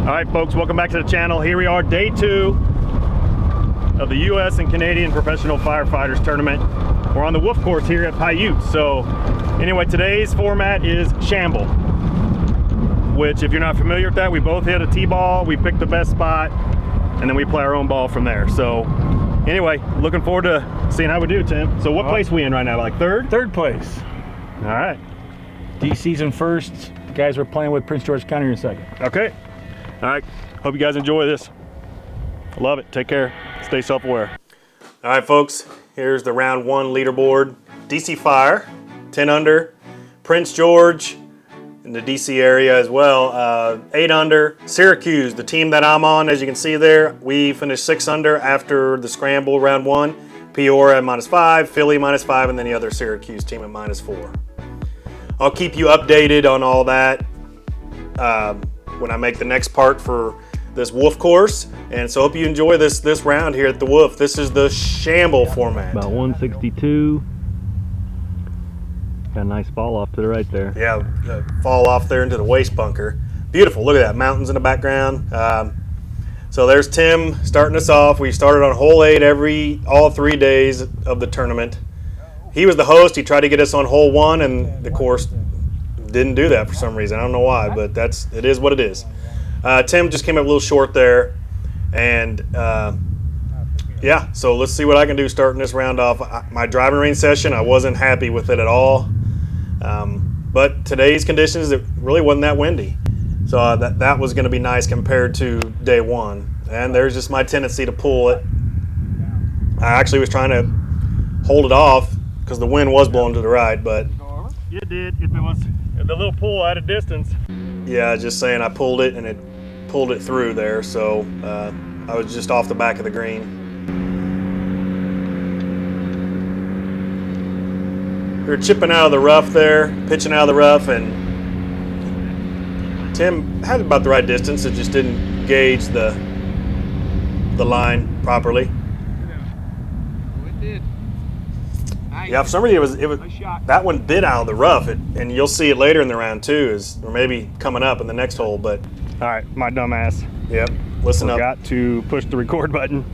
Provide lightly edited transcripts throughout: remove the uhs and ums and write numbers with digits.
All right, folks, welcome back to the channel. Here we are, day 2 of the U.S. and Canadian Professional Firefighters Tournament. We're on the Wolf course here at Paiute. So anyway, today's format is Shamble, which if you're not familiar with that, we both hit a T-ball, we pick the best spot, and then we play our own ball from there. So anyway, looking forward to seeing how we do, Tim. So what place we in right now, like third? Third place. All right. DC's in first. The guys we're playing with, Prince George County, in second. Okay. All right, hope you guys enjoy this. Love it, take care, stay self-aware. All right, folks, here's the round 1 leaderboard. DC Fire, 10 under. Prince George, in the DC area as well, 8 under. Syracuse, the team that I'm on, as you can see there, we finished 6 under after the scramble round 1. Peoria at -5, Philly -5, and then the other Syracuse team at -4. I'll keep you updated on all that when I make the next part for this Wolf course. And so hope you enjoy this round here at the Wolf. This is the Shamble format. About 162. Got a nice fall off to the right there. Yeah, fall off there into the waste bunker. Beautiful, look at that, mountains in the background. So there's Tim starting us off. We started on hole 8 all 3 days of the tournament. He was the host. He tried to get us on hole 1, and the course didn't do that for some reason. I don't know why, but it is what it is. Tim just came up a little short there, and yeah, so let's see what I can do starting this round off. My driving range session, I wasn't happy with it at all, but today's conditions, it really wasn't that windy, so that was going to be nice compared to day 1. And there's just my tendency to pull it. I actually was trying to hold it off because the wind was blowing to the right, but it did. If it was the little pull at a distance. Yeah, just saying, I pulled it and it pulled it through there, so I was just off the back of the green. We were chipping out of the rough there, pitching out of the rough, and Tim had about the right distance. It just didn't gauge the line properly. It did. Yeah, for some reason it was that one bit out of the rough, and you'll see it later in the round too, or maybe coming up in the next hole. But All right, my dumb ass. Yep, listen up. Forgot to push the record button.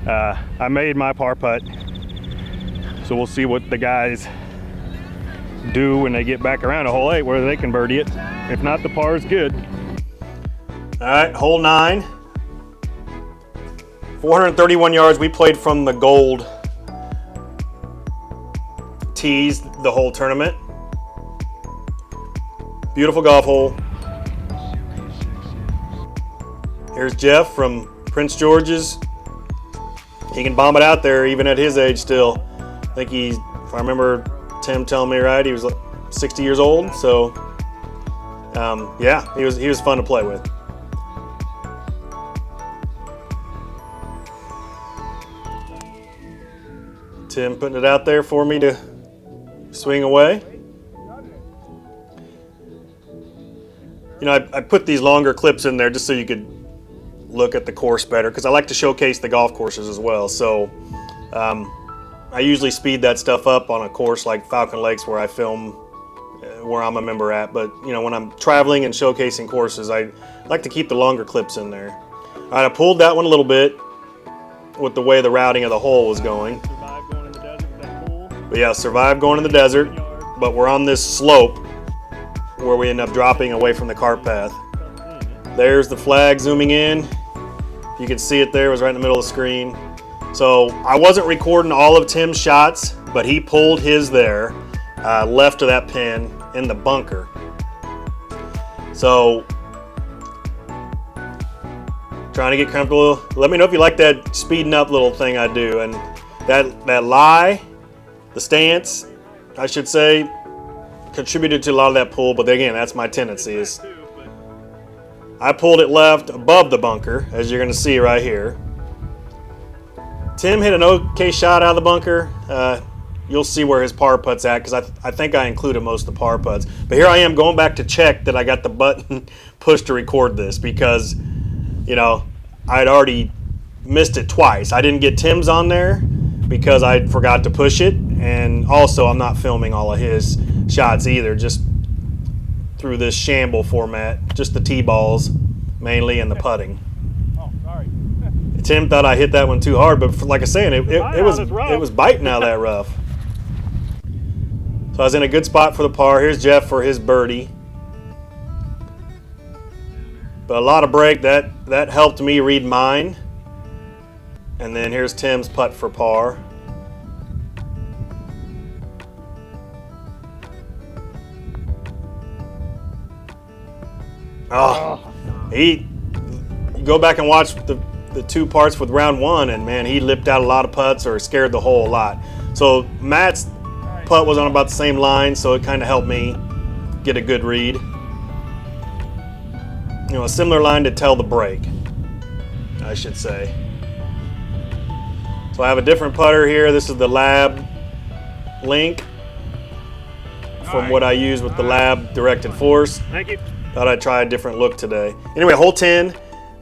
I made my par putt, so we'll see what the guys do when they get back around to hole 8, whether they can birdie it. If not, the par is good. All right, hole 9, 431 yards. We played from the gold tees the whole tournament. Beautiful golf hole. Here's Jeff from Prince George's. He can bomb it out there even at his age still. I think if I remember Tim telling me right, he was like 60 years old. So yeah, he was fun to play with. Tim putting it out there for me to swing away. You know, I put these longer clips in there just so you could look at the course better, because I like to showcase the golf courses as well. So I usually speed that stuff up on a course like Falcon Lakes, where I film, where I'm a member at. But you know, when I'm traveling and showcasing courses, I like to keep the longer clips in there. All right, I pulled that one a little bit with the way the routing of the hole was going. But yeah, survived going in the desert, but we're on this slope where we end up dropping away from the cart path. There's the flag zooming in. You can see it there, it was right in the middle of the screen. So I wasn't recording all of Tim's shots, but he pulled his there, left of that pin in the bunker. So, trying to get comfortable. Let me know if you like that speeding up little thing I do. And that lie, the stance, I should say, contributed to a lot of that pull, but again, that's my tendency. Is I pulled it left above the bunker, as you're gonna see right here. Tim hit an okay shot out of the bunker. You'll see where his par putt's at, because I think I included most of the par putts. But here I am going back to check that I got the button pushed to record this, because, you know, I'd already missed it twice. I didn't get Tim's on there because I forgot to push it, and also I'm not filming all of his shots either, just through this Shamble format, just the tee balls. mainly, and the putting. Oh, sorry. Tim thought I hit that one too hard, but like I was saying, it was biting out of that rough. So I was in a good spot for the par. Here's Jeff for his birdie. But a lot of break, that helped me read mine. And then here's Tim's putt for par. You go back and watch the two parts with round one, and man, he lipped out a lot of putts or scared the hole a lot. So Matt's putt was on about the same line, so it kind of helped me get a good read. You know, a similar line to tell the break, I should say. So I have a different putter here. This is the Lab Link from what I use with the Lab Directed Force. Thank you. Thought I'd try a different look today. Anyway, hole 10,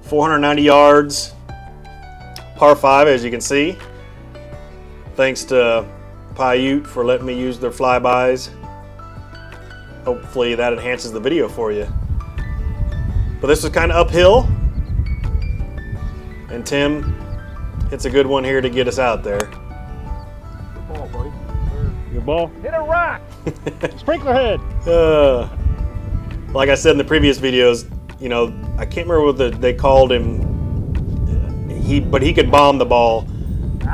490 yards, par 5, as you can see. Thanks to Paiute for letting me use their flybys. Hopefully that enhances the video for you. But this was kind of uphill, and Tim hits a good one here to get us out there. Good ball, buddy. Good ball. Hit a rock. Sprinkler head. Like I said in the previous videos, you know, I can't remember what they called him. But he could bomb the ball,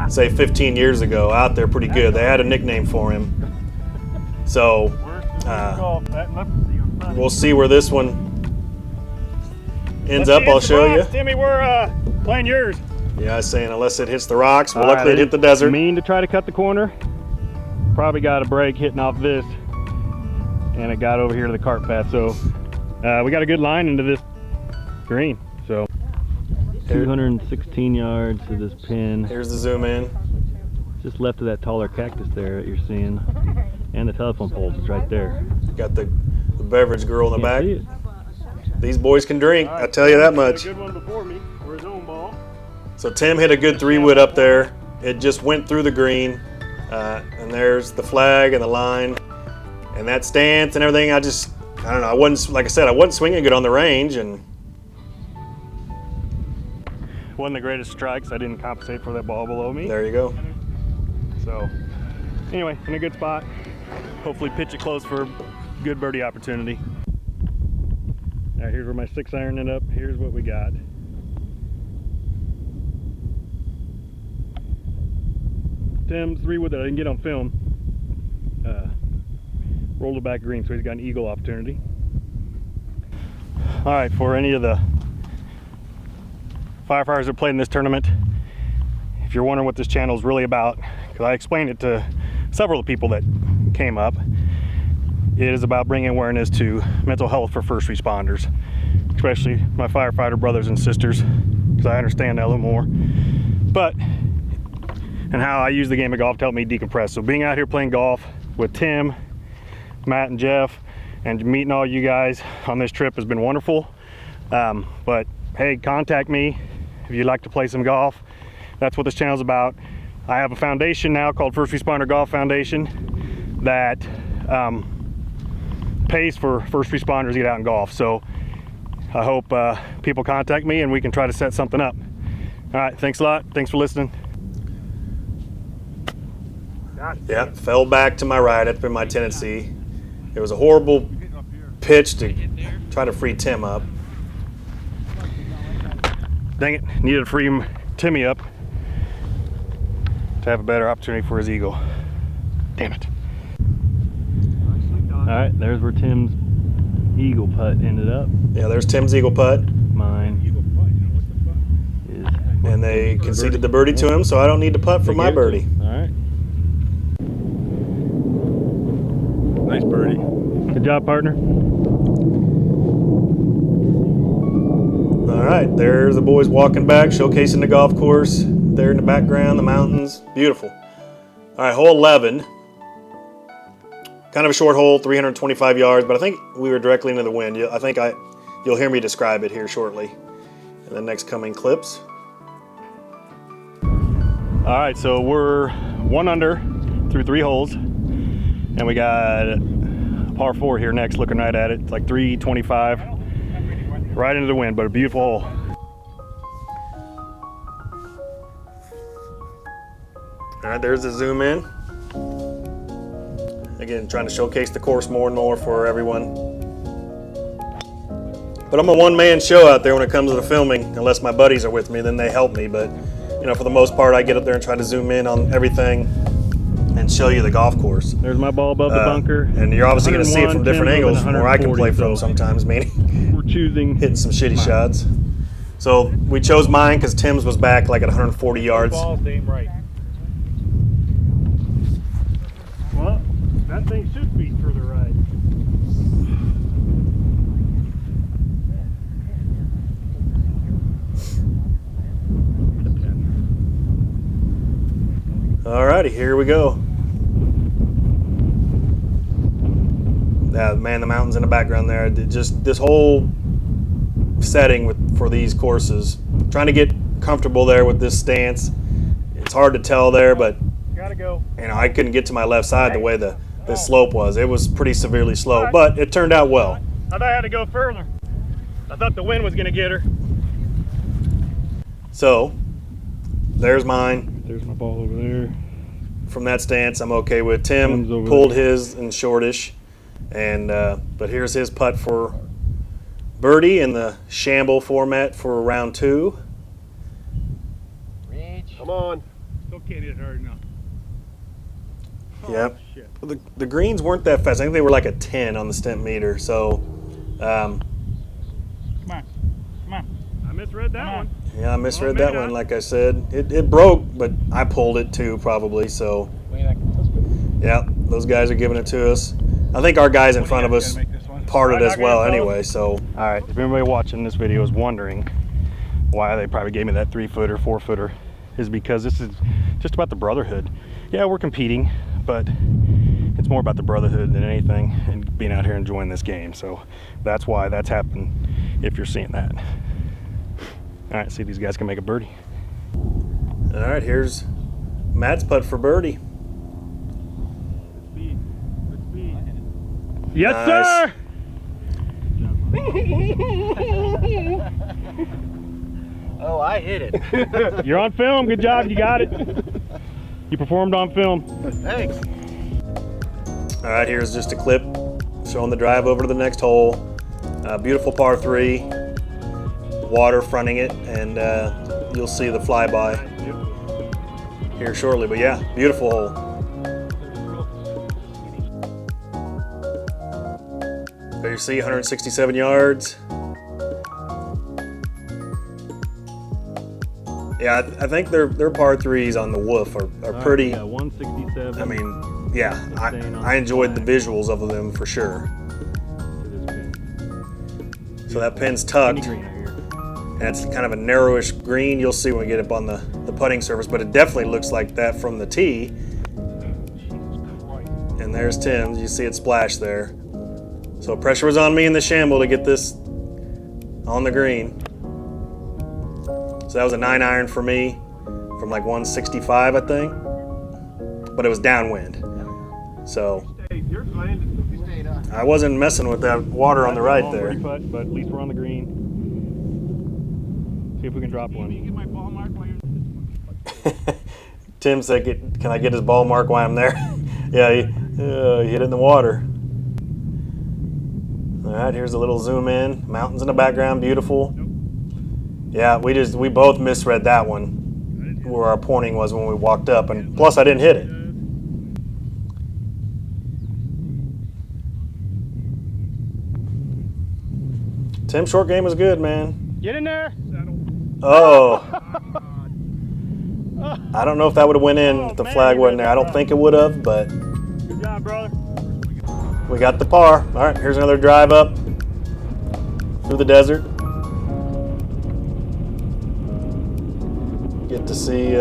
say 15 years ago, out there pretty good. They had a nickname for him. So we'll see where this one ends up. I'll show you. Timmy, we're playing yours. Yeah, I was saying unless it hits the rocks. Well, luckily it hit the desert. Mean to try to cut the corner. Probably got a break hitting off this, and it got over here to the cart path. So we got a good line into this green. So 216 yards to this pin. Here's the zoom in. Just left of that taller cactus there that you're seeing, and the telephone poles is right there. Got the beverage girl in the back. See it. These boys can drink. I tell you that much. A good one before me for his own ball. So Tim hit a good 3-wood up there. It just went through the green, and there's the flag and the line, and that stance and everything. I don't know. I wasn't, like I said, I wasn't swinging good on the range, and wasn't the greatest strikes. I didn't compensate for that ball below me. there you go. So anyway, in a good spot. Hopefully pitch it close for a good birdie opportunity. All right, here's where my 6-iron ended up. Here's what we got. Tim's 3-wood that I didn't get on film. Rolled it back green, so he's got an eagle opportunity. All right, for any of the firefighters that played in this tournament, if you're wondering what this channel is really about, because I explained it to several of the people that came up, it is about bringing awareness to mental health for first responders, especially my firefighter brothers and sisters, because I understand that a little more. But, and how I use the game of golf to help me decompress. So being out here playing golf with Tim, Matt, and Jeff, and meeting all you guys on this trip has been wonderful. But hey, contact me if you'd like to play some golf. That's what this channel is about. I have a foundation now called First Responder Golf Foundation that pays for first responders to get out and golf. So I hope people contact me and we can try to set something up. All right, thanks a lot. Thanks for listening. Yeah, fell back to my right. That's been my tendency. It was a horrible pitch to try to free Tim up. Dang it, needed to free Timmy up to have a better opportunity for his eagle. Damn it. All right, there's where Tim's eagle putt ended up. Yeah, there's Tim's eagle putt. Mine is. And they conceded the birdie to him, so I don't need to putt for my birdie. All right. Nice birdie. Good job, partner. All right, there's the boys walking back, showcasing the golf course. There in the background, the mountains, beautiful. All right, hole 11. Kind of a short hole, 325 yards, but I think we were directly into the wind. I think you'll hear me describe it here shortly in the next coming clips. All right, so we're 1 under through 3 holes, and we got a par 4 here next, looking right at it. It's like 325. right into the wind, but a beautiful hole. All right, there's the zoom in. Again, trying to showcase the course more and more for everyone. But I'm a one-man show out there when it comes to the filming. Unless my buddies are with me, then they help me. But you know, for the most part, I get up there and try to zoom in on everything and show you the golf course. There's my ball above the bunker. And you're obviously going to see it from different angles from where I can play from so sometimes, meaning we're choosing hitting some shitty shots. So we chose mine because Tim's was back like at 140 yards. Ball's aim right. Well, that thing should be further right. Alrighty, here we go. Man, the mountains in the background there. Just this whole setting for these courses. Trying to get comfortable there with this stance. It's hard to tell there, but Gotta go. you know, I couldn't get to my left side the way the slope was. It was pretty severely slow, but it turned out well. I thought I had to go further. I thought the wind was gonna get her. So, there's mine. There's my ball over there. From that stance, I'm okay with. Tim Tim's over pulled there. his in shortish, and but here's his putt for birdie in the shamble format for round 2. Come on. Still can't hit it hard enough. Yep. Shit. The greens weren't that fast. I think they were like a 10 on the stent meter. So, Come on. Come on. I misread that one. yeah, I misread Well, that maybe one. not. Like I said, it broke, but I pulled it too probably. So, yeah, those guys are giving it to us. I think our guys in front of us parted as well anyway. So, All right, if anybody watching this video is wondering why they probably gave me that 3-footer, 4-footer, is because this is just about the Brotherhood. Yeah, we're competing, but it's more about the Brotherhood than anything and being out here enjoying this game. So that's why that's happened if you're seeing that. All right, see if these guys can make a birdie. all right, here's Matt's putt for birdie. Yes, Nice. sir! Oh, I hit it. You're on film. Good job. You got it. You performed on film. Thanks. All right, here's just a clip showing the drive over to the next hole. Beautiful par 3, water fronting it, and you'll see the flyby here shortly. But yeah, beautiful hole. There you see 167 yards. Yeah, I think their par 3s on the woof are pretty. Yeah, 167. I mean, yeah, I enjoyed the visuals of them for sure. So that pin's tucked, and it's kind of a narrowish green. You'll see when we get up on the putting surface, but it definitely looks like that from the tee. And there's Tim's. You see it splash there. So pressure was on me in the shamble to get this on the green. So that was a 9-iron for me from like 165, I think. But it was downwind. So I wasn't messing with that water on the right there. Putt, but at least we're on the green. See if we can drop one. Tim said, can I get his ball mark while I'm there? Yeah, he hit it in the water. All right, here's a little zoom in. Mountains in the background, beautiful. Yeah, we both misread that one, where our pointing was when we walked up, and plus I didn't hit it. Tim's short game was good, man. Get in there. Oh. I don't know if that would have went in if the flag wasn't there. I don't think it would have, but Good job, brother. we got the par. All right, here's another drive up through the desert. Get to see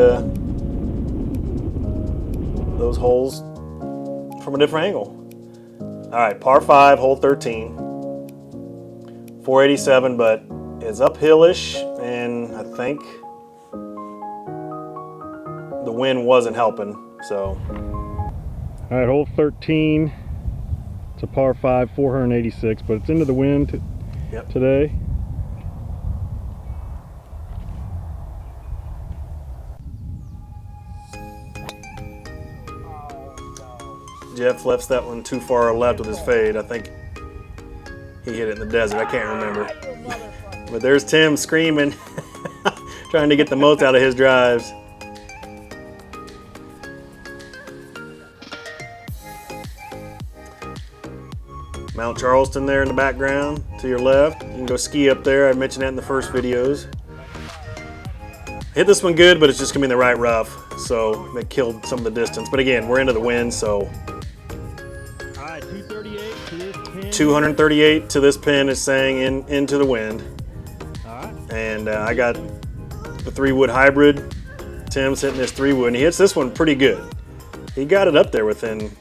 those holes from a different angle. All right, par 5, hole 13. 487, but it's uphillish, and I think the wind wasn't helping, so. All right, hole 13. It's a par 5, 486, but it's into the wind Yep. today. Jeff left that one too far left with his fade. I think he hit it in the desert. I can't remember. But there's Tim screaming, trying to get the most out of his drives. Mount Charleston there in the background to your left. You can go ski up there. I mentioned that in the first videos. Hit this one good, but it's just gonna be in the right rough, so it killed some of the distance. But again, we're into the wind, so. All right, 238 to this pin. 238 to this pin is saying into the wind. All right. And I got the 3-wood hybrid. Tim's hitting this 3-wood, and he hits this one pretty good. He got it up there within,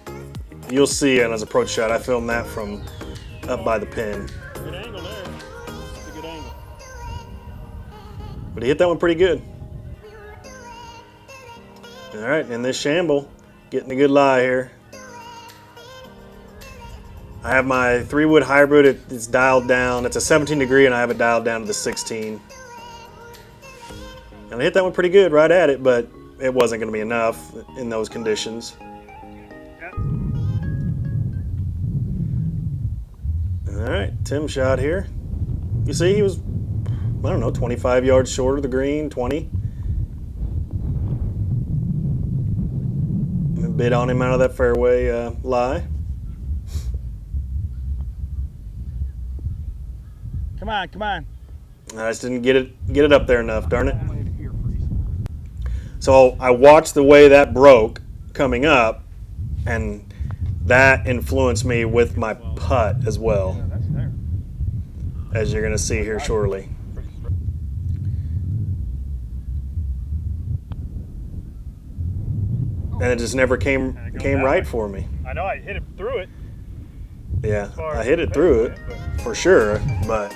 you'll see on his approach shot. I filmed that from up by the pin. Good angle there. That's a good angle. But he hit that one pretty good. All right, and this shamble, getting a good lie here. I have my 3-wood hybrid, it's dialed down. It's a 17 degree and I have it dialed down to the 16. And I hit that one pretty good right at it, but it wasn't gonna be enough in those conditions. Yep. All right, Tim shot here. You see he was, I don't know, 25 yards short of the green, 20. Bid on him out of that fairway lie. Come on, come on. I just didn't get it up there enough, darn it. So I watched the way that broke coming up, and that influenced me with my putt as well, as you're gonna see here shortly. And it just never came right for me. I know I hit it through it. Yeah, I hit it through it for sure, but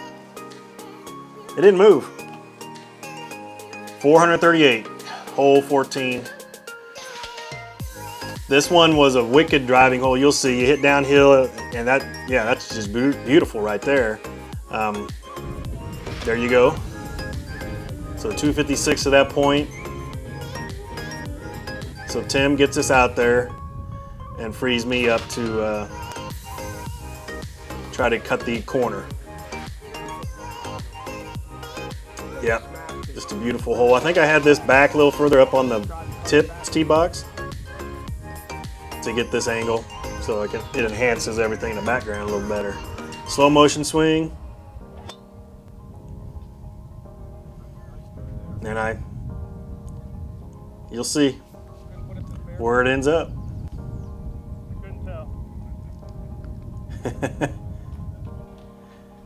it didn't move. 438, hole 14. This one was a wicked driving hole. You'll see, you hit downhill, and that's just beautiful right there. There you go. So 256 to that point. So Tim gets us out there and frees me up to try to cut the corner. Yep, just a beautiful hole. I think I had this back a little further up on the tip tee box to get this angle, so it enhances everything in the background a little better. Slow motion swing. And you'll see where it ends up. Couldn't tell.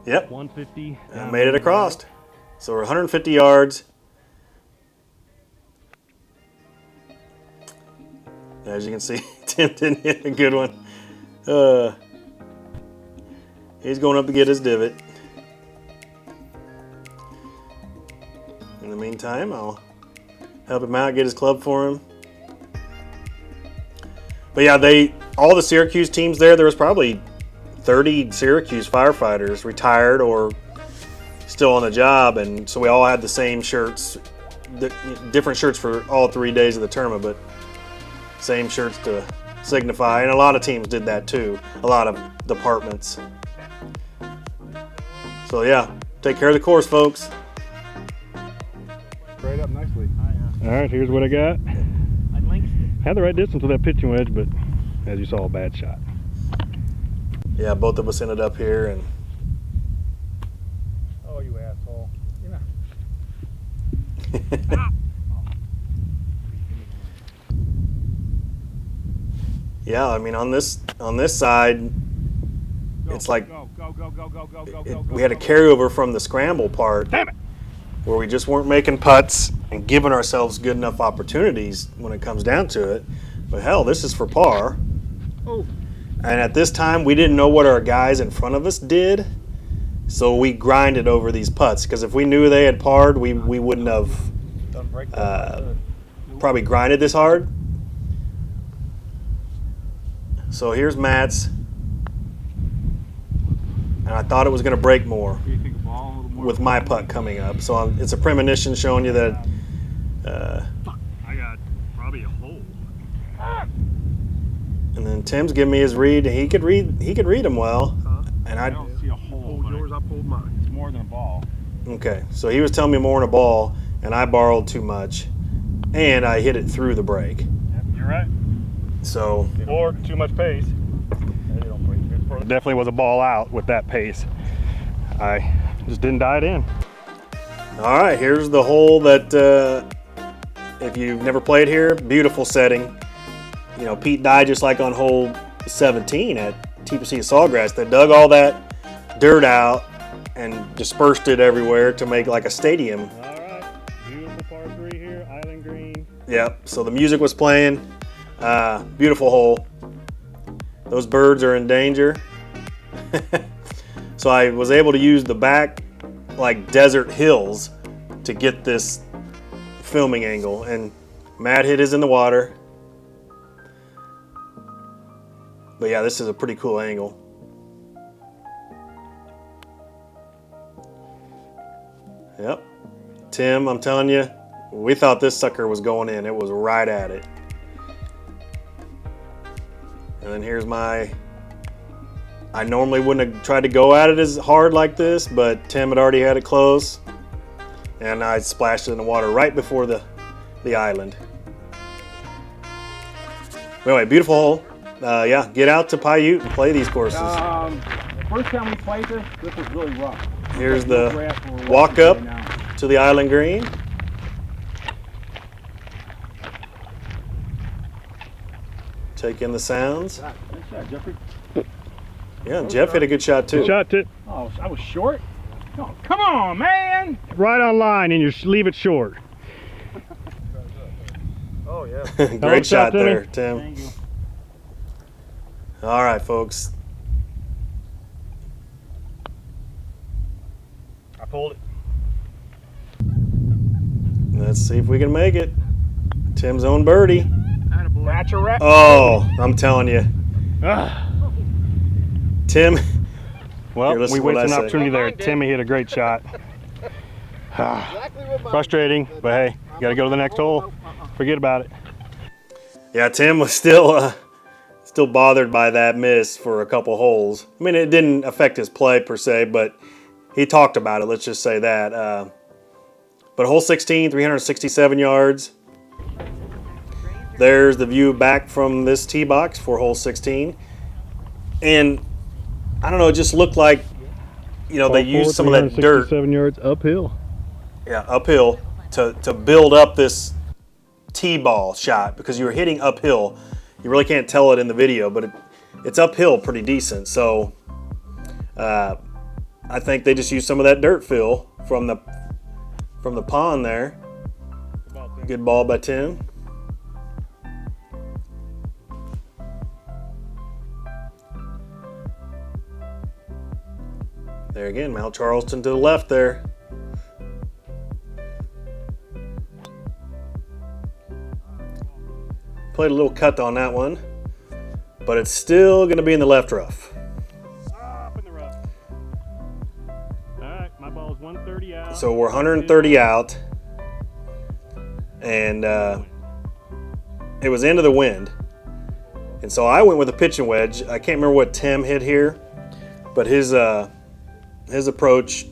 Yep. 150. I made it across. So we're 150 yards. As you can see, Tim didn't hit a good one. He's going up to get his divot. In the meantime, I'll help him out, get his club for him. But yeah, all the Syracuse teams there was probably 30 Syracuse firefighters retired or still on the job, and so we all had the same shirts, different shirts for all 3 days of the tournament, but same shirts to signify, and a lot of teams did that too, a lot of departments. So yeah, take care of the course, folks. Straight up nicely. All right, here's what I got. Had the right distance with that pitching wedge, but as you saw, a bad shot. Yeah, both of us ended up here, and Oh, you asshole. yeah, I mean on this side, it's like we had a carryover from the scramble part. Damn it! Where we just weren't making putts and giving ourselves good enough opportunities when it comes down to it. But hell, this is for par. Oh. And at this time, we didn't know what our guys in front of us did, so we grinded over these putts. Because if we knew they had parred, we wouldn't have probably grinded this hard. So here's Matt's. And I thought it was going to break more with my putt coming up. So it's a premonition showing you that I got probably a hole. and then And Tim's giving me his read. He could read them well. And I don't see a hole. Pulled yours, I pulled mine. It's more than a ball. Okay, so he was telling me more in a ball, and I borrowed too much, and I hit it through the break. Yep, you're right. So, Or too much pace. It definitely was a ball out with that pace. I just didn't dive it in. all right, here's the hole that, if you've never played here, beautiful setting. You know, Pete died just like on hole 17 at TPC Sawgrass. They dug all that dirt out and dispersed it everywhere to make like a stadium. All right, beautiful par 3 here, island green. Yep, so the music was playing. Beautiful hole. Those birds are in danger. So I was able to use the back like desert hills to get this filming angle, and Matt hit his in the water. But yeah, this is a pretty cool angle. Yep. Tim, I'm telling you, we thought this sucker was going in. It was right at it. And then here's my, I normally wouldn't have tried to go at it as hard like this, but Tim had already had it close. And I splashed it in the water right before the island. Anyway, beautiful hole. Yeah, get out to Paiute and play these courses. First time we played this was really rough. Here's the walk up to the island green. Take in the sounds. Nice shot, Jeffrey. Yeah, Jeff hit a good shot too. Good shot, Tip. Oh, I was short? Oh, come on, man! Right on line, and you leave it short. Oh, yeah. Great shot Timmy. there, Tim. Thank you. All right, folks. I pulled it. Let's see if we can make it. Tim's own birdie. That's a wrap. Oh, I'm telling you. Tim, Well, Here, listen we to what wasted I an say. opportunity there. Timmy hit a great shot. Frustrating, but hey, you got to go to the next hole. Forget about it. yeah, Tim was still bothered by that miss for a couple holes. I mean, it didn't affect his play per se, but he talked about it. Let's just say that. But hole 16, 367 yards. There's the view back from this tee box for hole 16. And I don't know, it just looked like, you know, they used some of that dirt. 7 yards uphill. Yeah, uphill to build up this tee ball shot because you were hitting uphill. You really can't tell it in the video, but it's uphill pretty decent. So I think they just used some of that dirt fill from the pond there. Good ball by Tim. There again, Mount Charleston to the left there. Played a little cut on that one, but it's still going to be in the left rough. Up in the rough. All right, my ball is 130 out. So we're 130 out, and it was into the wind. And so I went with a pitching wedge. I can't remember what Tim hit here, but his approach,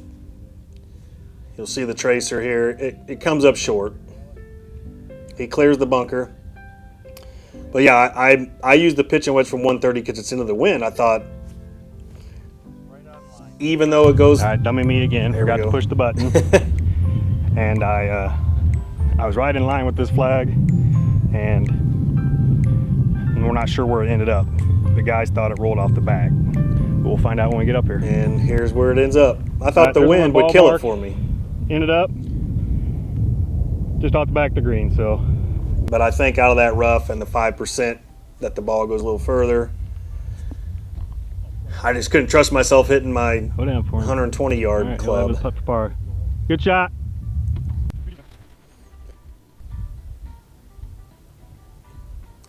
you'll see the tracer here, it comes up short. He clears the bunker. But yeah, I used the pitching wedge from 130 because it's into the wind. I thought, even though it goes... All right, dummy me again. There we Forgot to go. push the button. And I was right in line with this flag, and we're not sure where it ended up. The guys thought it rolled off the back. But we'll find out when we get up here. And here's where it ends up. I thought the There's wind one would kill it ballpark. for me. Ended up just off the back of the green, so. But I think out of that rough and the 5% that the ball goes a little further, I just couldn't trust myself hitting my Go down for him. 120 yard All right, he'll have his club. putt for par. Good shot.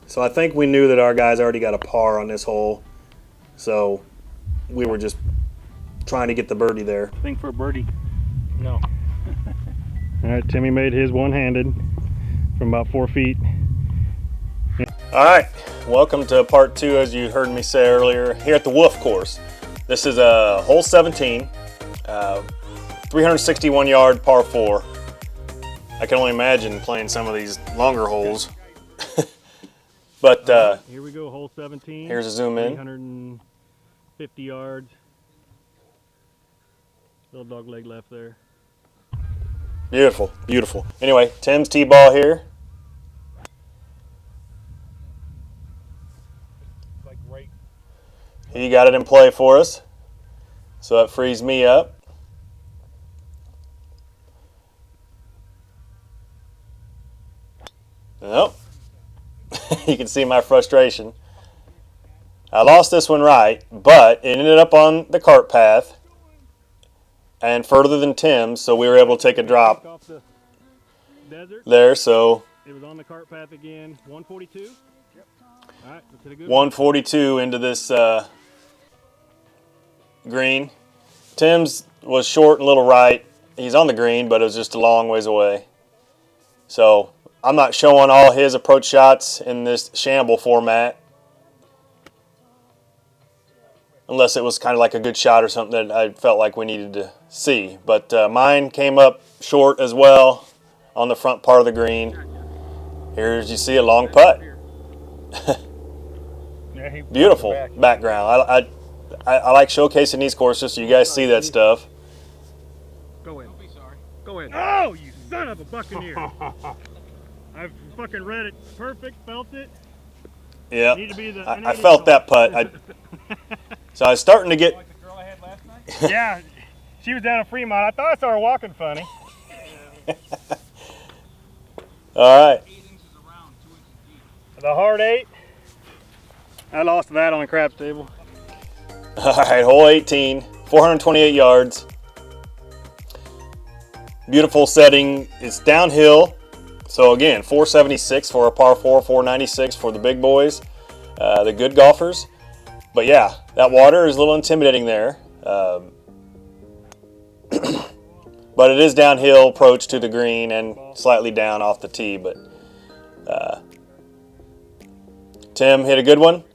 So I think we knew that our guys already got a par on this hole. So we were just trying to get the birdie there. Thing for a birdie. No. All right, Timmy made his one-handed from about 4 feet. All right, welcome to part 2, as you heard me say earlier, here at the Wolf course. This is a hole 17, 361 yard par 4. I can only imagine playing some of these longer holes. But here we go, hole 17. here's a zoom in. 350 yards. Little dog leg left there. Beautiful, beautiful. Anyway, Tim's tee ball here. He got it in play for us, so that frees me up. Nope. You can see my frustration. I lost this one right, but it ended up on the cart path and further than Tim's, so we were able to take a drop Off the desert. there. So It was on the cart path again. 142. Yep. All right, let's hit a good 142 into this green. Tim's was short and a little right. He's on the green, but it was just a long ways away. So I'm not showing all his approach shots in this shamble format, unless it was kind of like a good shot or something that I felt like we needed to see. But mine came up short as well on the front part of the green. Here's, you see, a long putt. Beautiful background. I like showcasing these courses so you guys see that stuff. Go in. Don't be sorry. Go in. Oh, you son of a buccaneer. I've fucking read it perfect, felt it. Yeah, Need to be the- I felt that putt. So I was starting to get... Like the girl I had last night? Yeah, she was down in Fremont. I thought I saw her walking funny. All right. 8 inches around, 2 inches deep. The hard 8. I lost that on the craps table. All right, hole 18, 428 yards. Beautiful setting. It's downhill. So again, 476 for a par 4, 496 for the big boys, the good golfers. But yeah, that water is a little intimidating there. But it is downhill approach to the green and slightly down off the tee. But Tim hit a good one,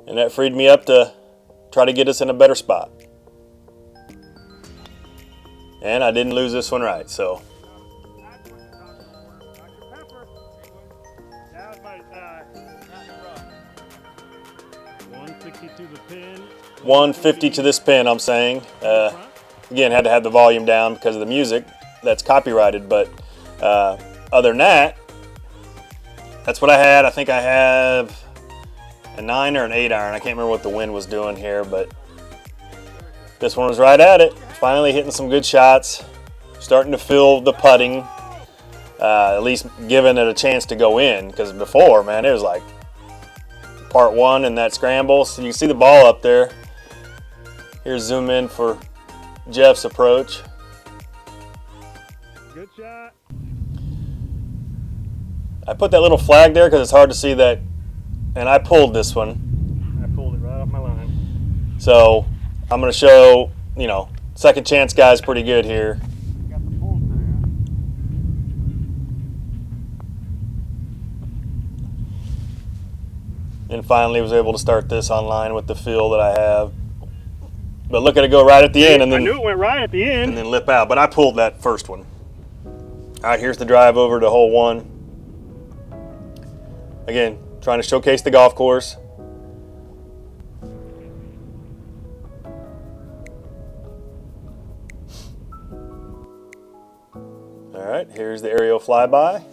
and that freed me up to try to get us in a better spot. And I didn't lose this one right, so. That was my 160 to the pin. 150 to this pin, I'm saying. Again, had to have the volume down because of the music. That's copyrighted, but other than that, that's what I had. I think I have a 9 or an 8 iron. I can't remember what the wind was doing here, but this one was right at it. Finally hitting some good shots. Starting to feel the putting. At least giving it a chance to go in, because before, man, it was like part 1 in that scramble. So you can see the ball up there. Here's zoom in for Jeff's approach. Good shot. I put that little flag there because it's hard to see that, and I pulled this one. I pulled it right off my line. So I'm going to show, you know, second chance guy's pretty good here. Got the pull through, And finally was able to start this online with the feel that I have. But look at it go right at the end and I then knew it went right at the end. and then lip out. But I pulled that first one. All right, here's the drive over to hole 1. Again, trying to showcase the golf course. All right, here's the aerial flyby.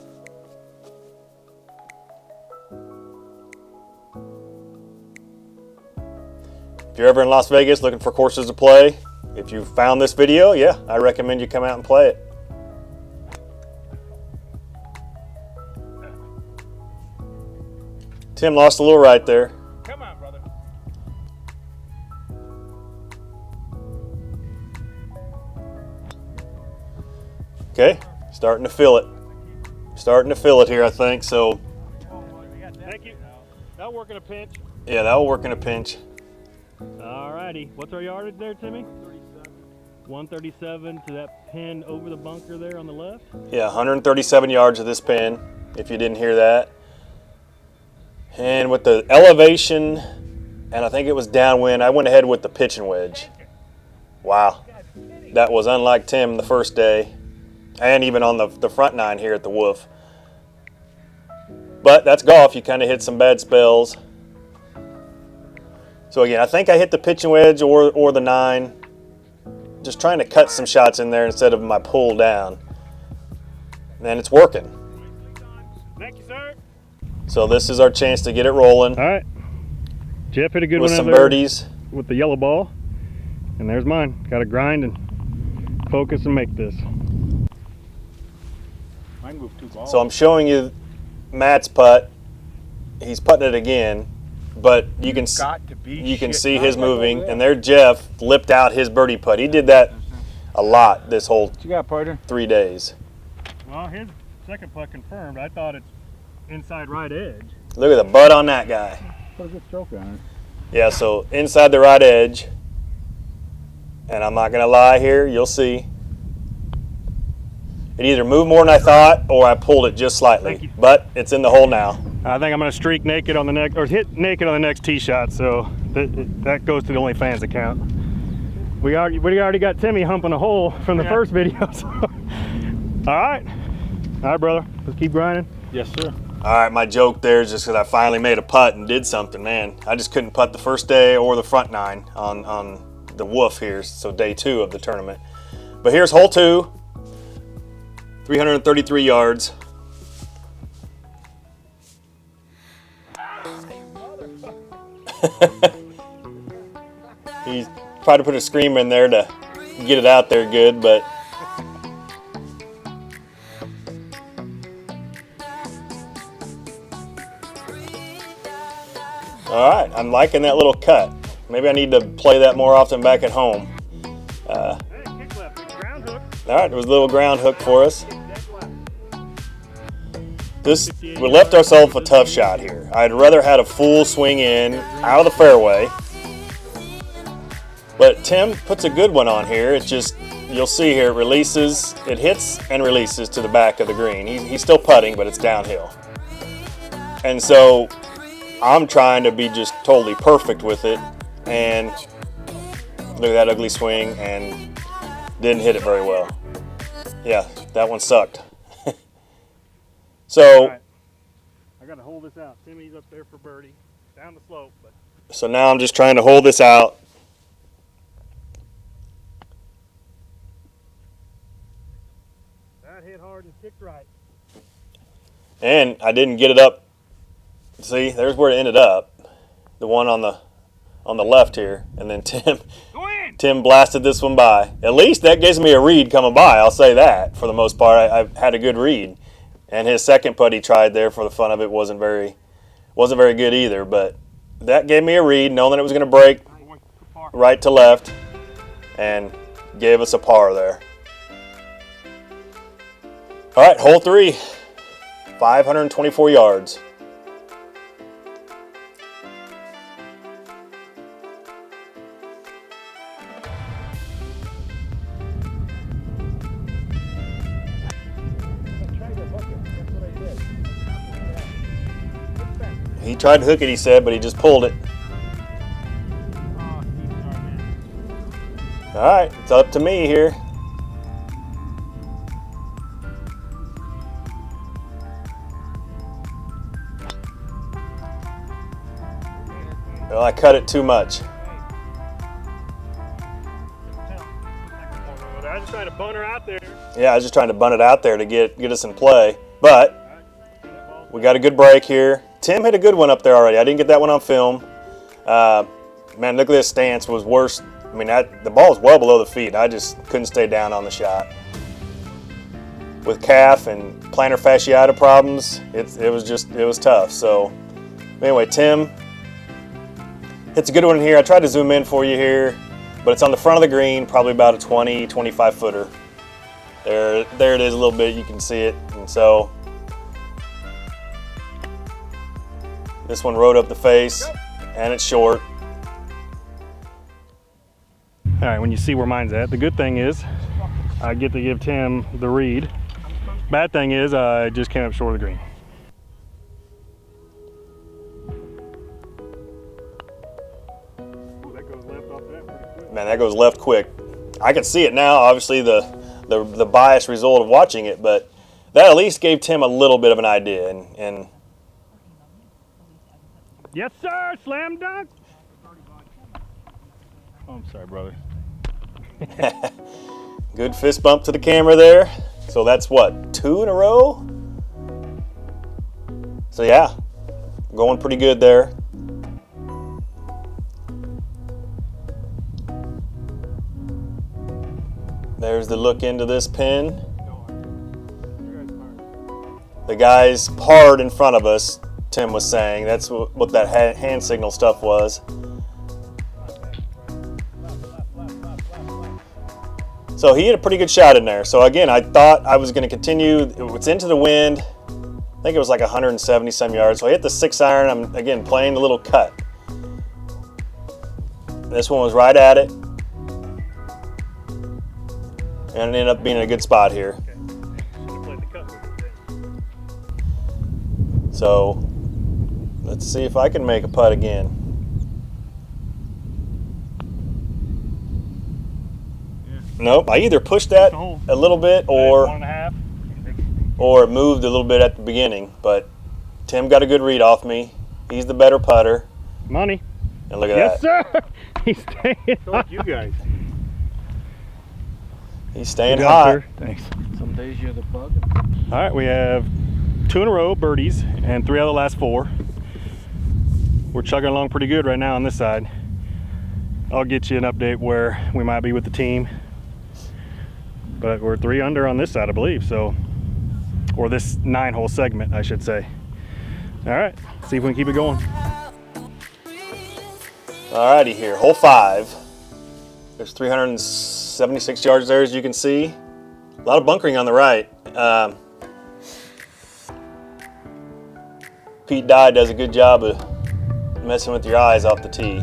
If you're ever in Las Vegas looking for courses to play, if you found this video, yeah, I recommend you come out and play it. Tim lost a little right there. Come on, brother. Okay, starting to feel it. Starting to feel it here, I think. So, Thank you. That'll work in a pinch. yeah, that will work in a pinch. Alrighty. What's our yardage there, Timmy? 137 to that pin over the bunker there on the left. Yeah, 137 yards of this pin, if you didn't hear that. And with the elevation, and I think it was downwind, I went ahead with the pitching wedge. Wow. That was unlike Tim the first day, and even on the front nine here at the Wolf. But that's golf. You kind of hit some bad spells. So again, I think I hit the pitching wedge or the 9. Just trying to cut some shots in there instead of my pull down. And it's working. Thank you, sir. So this is our chance to get it rolling. All right. Jeff hit a good with one some out there birdies. with the yellow ball. And there's mine. Got to grind and focus and make this. Mine moved 2 balls. So I'm showing you Matt's putt. He's putting it again, but you can see his moving. And there Jeff lipped out his birdie putt. He did that a lot this whole What you got, partner? 3 days. Well, his second putt confirmed. I thought it's inside right edge. Look at the butt on that guy. Put a good stroke on it. Yeah, so inside the right edge. And I'm not gonna lie here, you'll see. It either moved more than I thought, or I pulled it just slightly. But it's in the hole now. I think I'm going to streak naked on the next, or hit naked on the next tee shot. So that goes to the OnlyFans account. We already got Timmy humping a hole from the first video. So. All right, brother. Let's keep grinding. Yes, sir. All right, my joke there is just because I finally made a putt and did something, man. I just couldn't putt the first day or the front 9 on the Wolf here, so day 2 of the tournament. But here's hole 2, 333 yards. He tried to put a screamer in there to get it out there good, but all right, I'm liking that little cut. Maybe I need to play that more often back at home. Kick left, big ground hook. All right, there was a little ground hook for us. We left ourselves a tough shot here. I'd rather had a full swing in, out of the fairway. But Tim puts a good one on here. It just, you'll see here, it releases, it hits and releases to the back of the green. He's still putting, but it's downhill. And so I'm trying to be just totally perfect with it. And look at that ugly swing, and didn't hit it very well. Yeah, that one sucked. So, Right. I got to hold this out. Timmy's up there for birdie, down the slope. But so now I'm just trying to hold this out. that hit hard and kicked right. And I didn't get it up. See, there's where it ended up. The one on the left here. And then Tim blasted this one by. At least that gives me a read coming by. I'll say that. For the most part, I've had a good read. And his second putt he tried there for the fun of it wasn't very good either. But that gave me a read, knowing that it was going to break right to left, and gave us a par there. All right, hole 3, 524 yards. He tried to hook it, he said, but he just pulled it. All right, it's up to me here. Well, I cut it too much. I was just trying to bunt her out there. Yeah, I was just trying to bunt it out there to get us in play. But we got a good break here. Tim hit a good one up there already. I didn't get that one on film. Man, look at this stance was worse. I mean, the ball was well below the feet. I just couldn't stay down on the shot. With calf and plantar fasciitis problems, it was tough. So anyway, Tim hits a good one here. I tried to zoom in for you here, but it's on the front of the green, probably about a 20, 25 footer. There it is a little bit. You can see it. And so this one rode up the face, and it's short. All right, when you see where mine's at, the good thing is I get to give Tim the read. Bad thing is I just came up short of the green. Man, that goes left quick. I can see it now, obviously the biased result of watching it, but that at least gave Tim a little bit of an idea. And Yes, sir. Slam dunk. Oh, I'm sorry, brother. good fist bump to the camera there. So that's what, 2 in a row? So yeah, going pretty good there. There's the look into this pin. The guy's parred in front of us, Tim was saying. That's what that hand signal stuff was. So he had a pretty good shot in there. So again, I thought I was going to continue. It's into the wind. I think it was like 170 some yards. So I hit the 6-iron. I'm again playing the little cut. This one was right at it. And it ended up being in a good spot here. So let's see if I can make a putt again. Nope, I either pushed that a little bit or it moved a little bit at the beginning, but Tim got a good read off me. He's the better putter. Money. And look at Yes, that. sir. He's staying hot. You guys. He's staying Good job, hot. sir. Thanks. Some days you're the bug. All right, we have 2 in a row birdies and 3 out of the last 4. We're chugging along pretty good right now on this side. I'll get you an update where we might be with the team. But we're 3 under on this side, I believe, so, or this 9-hole segment, I should say. All right, see if we can keep it going. Alrighty here, hole 5. There's 376 yards there, as you can see. A lot of bunkering on the right. Pete Dye does a good job of messing with your eyes off the tee.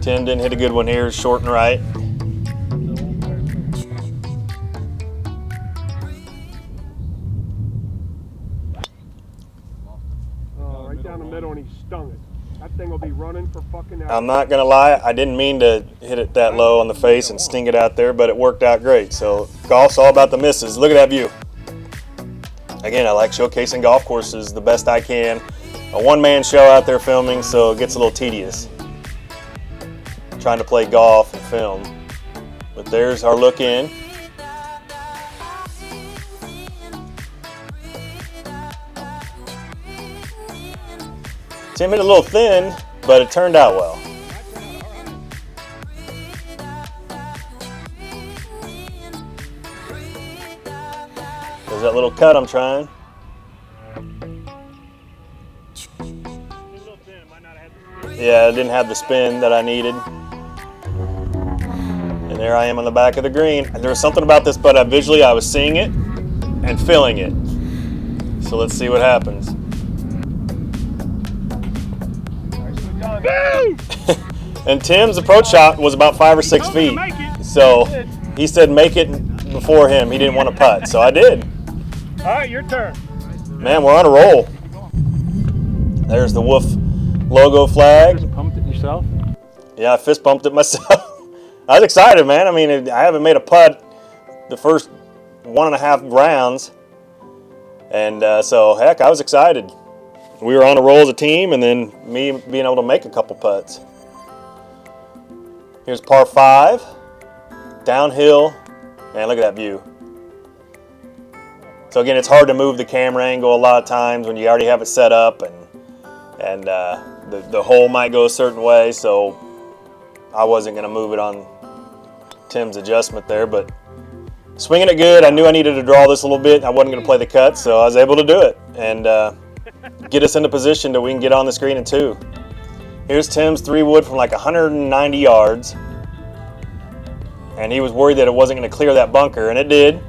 Tim didn't hit a good one here, short and right. Right down the middle, and he stung it. That thing will be running for fucking hours. I'm not gonna lie, I didn't mean to hit it that low on the face and sting it out there, but it worked out great. So golf's all about the misses. Look at that view. Again, I like showcasing golf courses the best I can. A one-man show out there filming, so it gets a little tedious trying to play golf and film. But there's our look in. Tim hit a little thin, but it turned out well. There's that little cut I'm trying. Yeah, I didn't have the spin that I needed. And there I am on the back of the green. And there was something about this, but visually I was seeing it and feeling it. So let's see what happens. And Tim's approach shot was about 5 or 6 feet. So he said make it before him. He didn't want to putt. So I did. All right, your turn. Man, we're on a roll. There's the Wolf logo flag. Just pumped it yourself? Yeah, I fist bumped it myself. I was excited, man. I mean, I haven't made a putt the first 1.5 rounds. And so, heck, I was excited. We were on a roll as a team, and then me being able to make a couple putts. Here's par 5. Downhill. Man, look at that view. So again, it's hard to move the camera angle a lot of times when you already have it set up, and the hole might go a certain way, so I wasn't going to move it on Tim's adjustment there, but swinging it good. I knew I needed to draw this a little bit. I wasn't going to play the cut, so I was able to do it and get us into position that we can get on the screen in 2. Here's Tim's 3-wood from like 190 yards, and he was worried that it wasn't going to clear that bunker, and it did.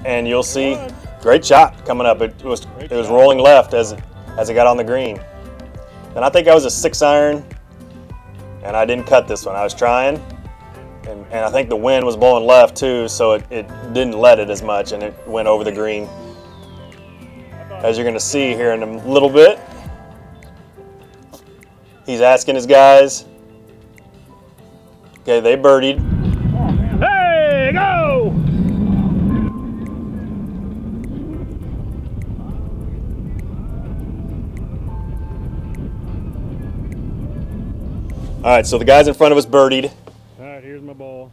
And you'll see, great shot coming up. It was rolling left as it got on the green. And I think I was a 6-iron, and I didn't cut this one. I was trying, and I think the wind was blowing left too, so it didn't let it as much, and it went over the green. As you're going to see here in a little bit, he's asking his guys Okay, they birdied. Hey, go! All right, so the guys in front of us birdied. All right, here's my ball.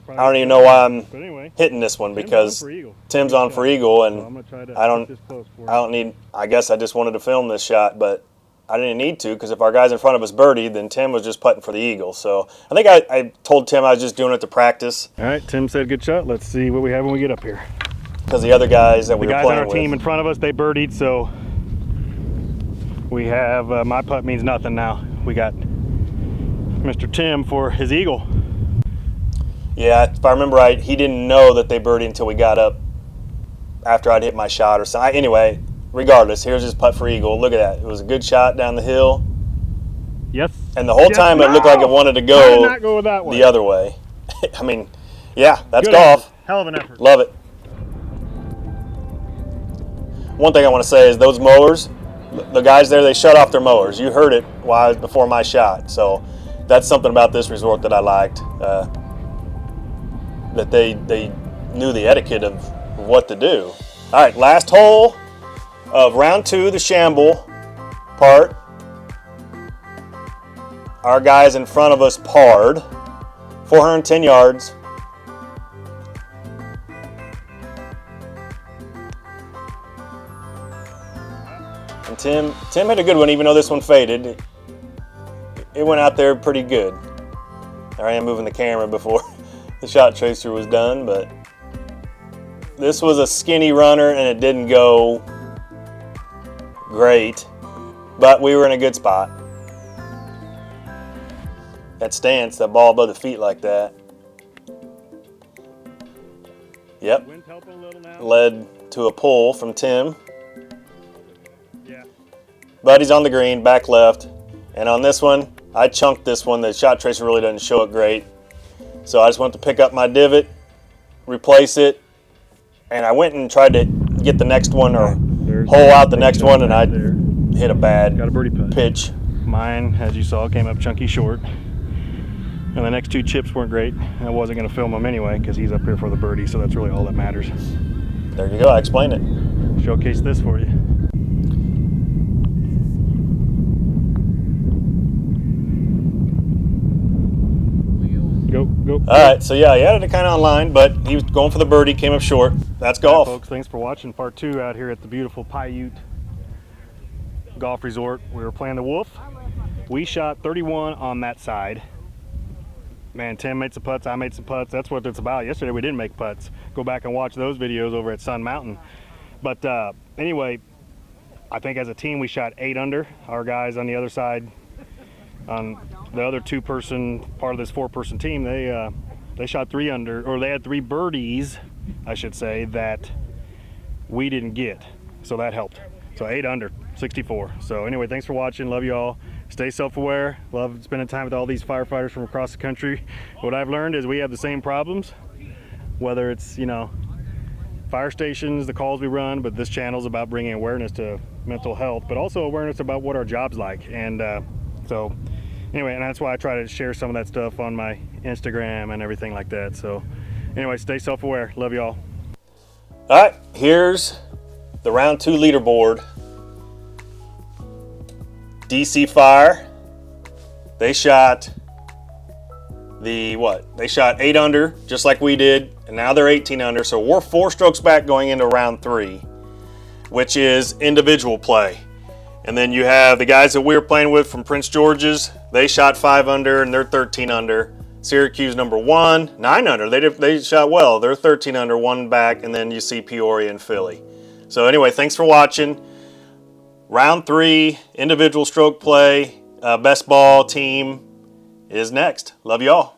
I don't even know why I'm But anyway, hitting this one because Tim's Good on shot. for eagle, So and I'm gonna try to I don't get this close for you. I don't need. I guess I just wanted to film this shot, but I didn't need to because if our guys in front of us birdied, then Tim was just putting for the eagle. So I think I told Tim I was just doing it to practice All right, Tim said good shot. Let's see what we have when we get up here. because the other guys that we The were guys on playing our team with. in front of us, they birdied, so we have my putt means nothing now. We got Mr. Tim for his eagle. Yeah, if I remember right, he didn't know that they birdied until we got up after I'd hit my shot or something. Anyway, regardless, here's his putt for eagle. Look at that. It was a good shot down the hill. Yes. And the whole Yes, time it looked like it wanted to I did go not go that way. the other way. I mean, yeah, that's Good golf. effort. Hell of an effort. Love it. One thing I want to say is those mowers, the guys there, they shut off their mowers. You heard it before my shot. So that's something about this resort that I liked. That they knew the etiquette of what to do. All right, last hole of round 2, the shamble part. Our guys in front of us parred, 410 yards. And Tim had a good one, even though this one faded. It went out there pretty good. There I am moving the camera before the shot tracer was done, but this was a skinny runner and it didn't go great, but we were in a good spot. That stance, that ball above the feet like that. Yep, Wind's helping a little now. led to a pull from Tim. Yeah. Buddy's on the green, back left. And on this one, I chunked this one. The shot tracer really doesn't show it great. So I just went to pick up my divot, replace it, and I went and tried to get the next one or There's hole out the next one, and I there. hit a bad Got a birdie putt. pitch. Mine, as you saw, came up chunky short. And the next 2 chips weren't great. I wasn't going to film him anyway because he's up here for the birdie, so that's really all that matters. There you go, I explained it. Showcase this for you. Go. All right, so yeah, he had it kind of online, but he was going for the birdie, came up short. That's All right, golf. folks, thanks for watching part 2 out here at the beautiful Paiute Golf Resort. We were playing the Wolf. We shot 31 on that side. Man, Tim made some putts, I made some putts. That's what it's about. Yesterday we didn't make putts. Go back and watch those videos over at Sun Mountain. But anyway, I think as a team we shot 8 under. Our guys on the other side, on the other 2-person part of this 4-person team, they shot 3 under, or they had 3 birdies, I should say, that we didn't get. So that helped. So 8 under, 64. So anyway, thanks for watching. Love you all. Stay self-aware. Love spending time with all these firefighters from across the country. What I've learned is we have the same problems, whether it's, fire stations, the calls we run, but this channel is about bringing awareness to mental health, but also awareness about what our job's like. And so anyway, and that's why I try to share some of that stuff on my Instagram and everything like that. So anyway, stay self-aware. Love y'all. All right, here's the round 2 leaderboard. DC Fire, they shot they shot 8 under, just like we did, and now they're 18 under, so we're 4 strokes back going into round 3, which is individual play. And then you have the guys that we were playing with from Prince George's, they shot 5 under and they're 13 under. Syracuse number 1, 9 under, they shot well, they're 13 under, 1 back, and then you see Peoria and Philly. So anyway, thanks for watching. Round 3, individual stroke play, best ball team is next. Love you all.